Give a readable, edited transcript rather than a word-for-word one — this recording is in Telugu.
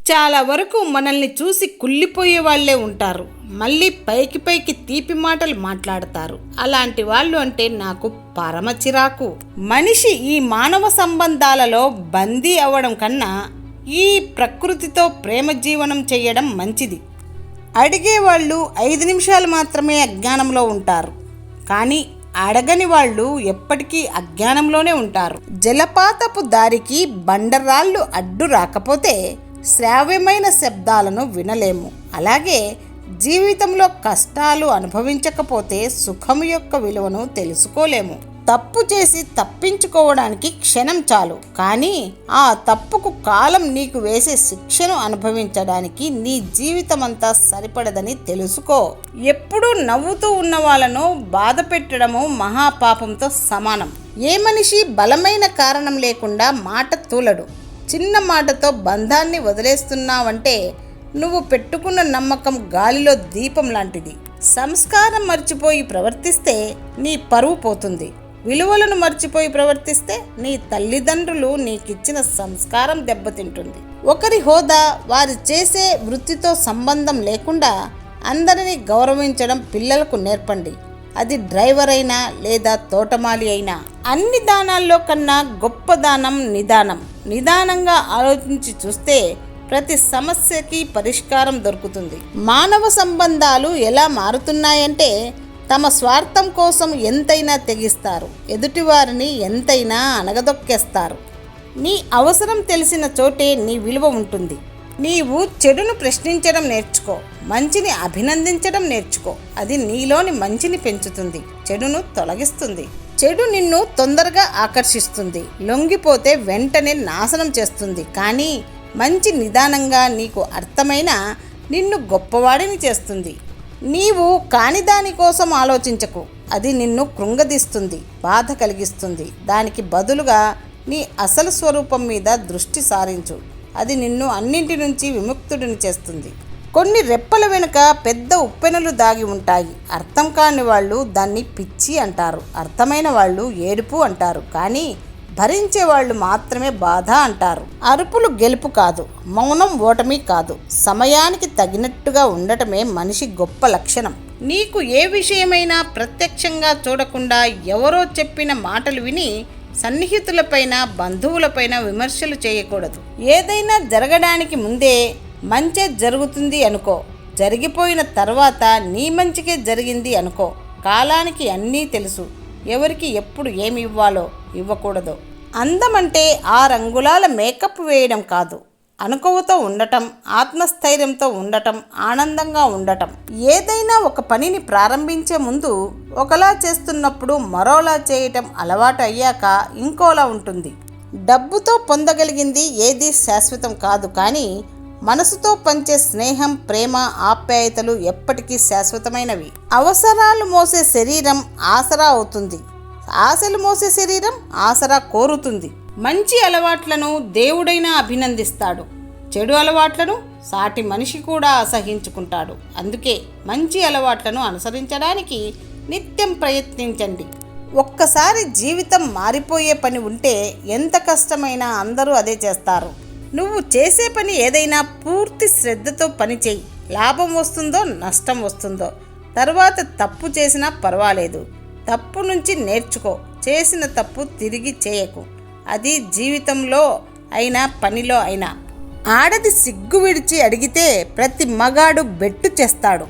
చాలా వరకు మనల్ని చూసి కుళ్ళిపోయే వాళ్ళే ఉంటారు. మళ్ళీ పైకి పైకి తీపి మాటలు మాట్లాడతారు. అలాంటి వాళ్ళు అంటే నాకు పరమ చిరాకు. మనిషి ఈ మానవ సంబంధాలలో బందీ అవ్వడం కన్నా ఈ ప్రకృతితో ప్రేమ జీవనం చేయడం మంచిది. అడిగేవాళ్ళు 5 నిమిషాలు మాత్రమే అజ్ఞానంలో ఉంటారు, కానీ అడగని వాళ్ళు ఎప్పటికీ అజ్ఞానంలోనే ఉంటారు. జలపాతపు దారికి బండరాళ్ళు అడ్డు రాకపోతే శ్రావ్యమైన శబ్దాలను వినలేము. అలాగే జీవితంలో కష్టాలు అనుభవించకపోతే సుఖం యొక్క విలువను తెలుసుకోలేము. తప్పు చేసి తప్పించుకోవడానికి క్షణం చాలు, కానీ ఆ తప్పుకు కాలం నీకు వేసే శిక్షను అనుభవించడానికి నీ జీవితమంతా సరిపడదని తెలుసుకో. ఎప్పుడూ నవ్వుతూ ఉన్న వాళ్ళను బాధ పెట్టడము మహాపాపంతో సమానం. ఏ మనిషి బలమైన కారణం లేకుండా మాట తూలడు. చిన్న మాటతో బంధాన్ని వదిలేస్తున్నావంటే నువ్వు పెట్టుకున్న నమ్మకం గాలిలో దీపం లాంటిది. సంస్కారం మర్చిపోయి ప్రవర్తిస్తే నీ పరువు పోతుంది. విలువలను మర్చిపోయి ప్రవర్తిస్తే నీ తల్లిదండ్రులు నీకిచ్చిన సంస్కారం దెబ్బతింటుంది. ఒకరి హోదా, వారి చేసే వృత్తితో సంబంధం లేకుండా అందరినీ గౌరవించడం పిల్లలకు నేర్పండి. అది డ్రైవర్ అయినా లేదా తోటమాలి అయినా. అన్ని దానాల్లో కన్నా గొప్ప దానం నిదానం. నిదానంగా ఆలోచించి చూస్తే ప్రతి సమస్యకి పరిష్కారం దొరుకుతుంది. మానవ సంబంధాలు ఎలా మారుతున్నాయంటే తమ స్వార్థం కోసం ఎంతైనా తెగిస్తారు, ఎదుటివారిని ఎంతైనా అణగదొక్కేస్తారు. నీ అవసరం తెలిసిన చోటే నీ విలువ ఉంటుంది. నీవు చెడును ప్రశ్నించడం నేర్చుకో, మంచిని అభినందించడం నేర్చుకో. అది నీలోని మంచిని పెంచుతుంది, చెడును తొలగిస్తుంది. చెడు నిన్ను తొందరగా ఆకర్షిస్తుంది, లొంగిపోతే వెంటనే నాశనం చేస్తుంది. కానీ మంచి నిదానంగా నీకు అర్థమైన నిన్ను గొప్పవాడిని చేస్తుంది. నీవు కాని దానికోసం ఆలోచించకు, అది నిన్ను కృంగదీస్తుంది, బాధ కలిగిస్తుంది. దానికి బదులుగా నీ అసలు స్వరూపం మీద దృష్టి సారించు. అది నిన్ను అన్నింటి నుంచి విముక్తుడిని చేస్తుంది. కొన్ని రెప్పల వెనుక పెద్ద ఉప్పెనలు దాగి ఉంటాయి. అర్థం కాని వాళ్ళు దాన్ని పిచ్చి అంటారు, అర్థమైన వాళ్ళు ఏడుపు అంటారు, కానీ భరించే వాళ్ళు మాత్రమే బాధ అంటారు. అరుపులు గెలుపు కాదు, మౌనం ఓటమి కాదు. సమయానికి తగినట్టుగా ఉండటమే మనిషి గొప్ప లక్షణం. నీకు ఏ విషయమైనా ప్రత్యక్షంగా చూడకుండా ఎవరో చెప్పిన మాటలు విని సన్నిహితులపైన, బంధువులపైన విమర్శలు చేయకూడదు. ఏదైనా జరగడానికి ముందే మంచే జరుగుతుంది అనుకో, జరిగిపోయిన తర్వాత నీ మంచికే జరిగింది అనుకో. కాలానికి అన్నీ తెలుసు, ఎవరికి ఎప్పుడు ఏమి ఇవ్వాలో ఇవ్వకూడదు. అందం అంటే 6 అంగుళాల మేకప్ వేయడం కాదు, అనుకువతో ఉండటం, ఆత్మస్థైర్యంతో ఉండటం, ఆనందంగా ఉండటం. ఏదైనా ఒక పనిని ప్రారంభించే ముందు ఒకలా చేస్తున్నప్పుడు మరోలా చేయటం అలవాటు అయ్యాక ఇంకోలా ఉంటుంది. డబ్బుతో పొందగలిగింది ఏది శాశ్వతం కాదు, కానీ మనసుతో పంచే స్నేహం, ప్రేమ, ఆప్యాయతలు ఎప్పటికీ శాశ్వతమైనవి. అవసరాలు మోసే శరీరం ఆసరా అవుతుంది, ఆశలు మోసే శరీరం ఆసరా కోరుతుంది. మంచి అలవాట్లను దేవుడైనా అభినందిస్తాడు, చెడు అలవాట్లను సాటి మనిషి కూడా అసహించుకుంటాడు. అందుకే మంచి అలవాట్లను అనుసరించడానికి నిత్యం ప్రయత్నించండి. ఒక్కసారి జీవితం మారిపోయే పని ఉంటే ఎంత కష్టమైనా అందరూ అదే చేస్తారు. నువ్వు చేసే పని ఏదైనా పూర్తి శ్రద్ధతో పని చేయి. లాభం వస్తుందో నష్టం వస్తుందో, తర్వాత తప్పు చేసినా పర్వాలేదు. తప్పు నుంచి నేర్చుకో, చేసిన తప్పు తిరిగి చేయకు. అది జీవితంలో అయినా పనిలో అయినా. ఆడది సిగ్గు విడిచి అడిగితే ప్రతి మగాడు బెట్టు చేస్తాడు.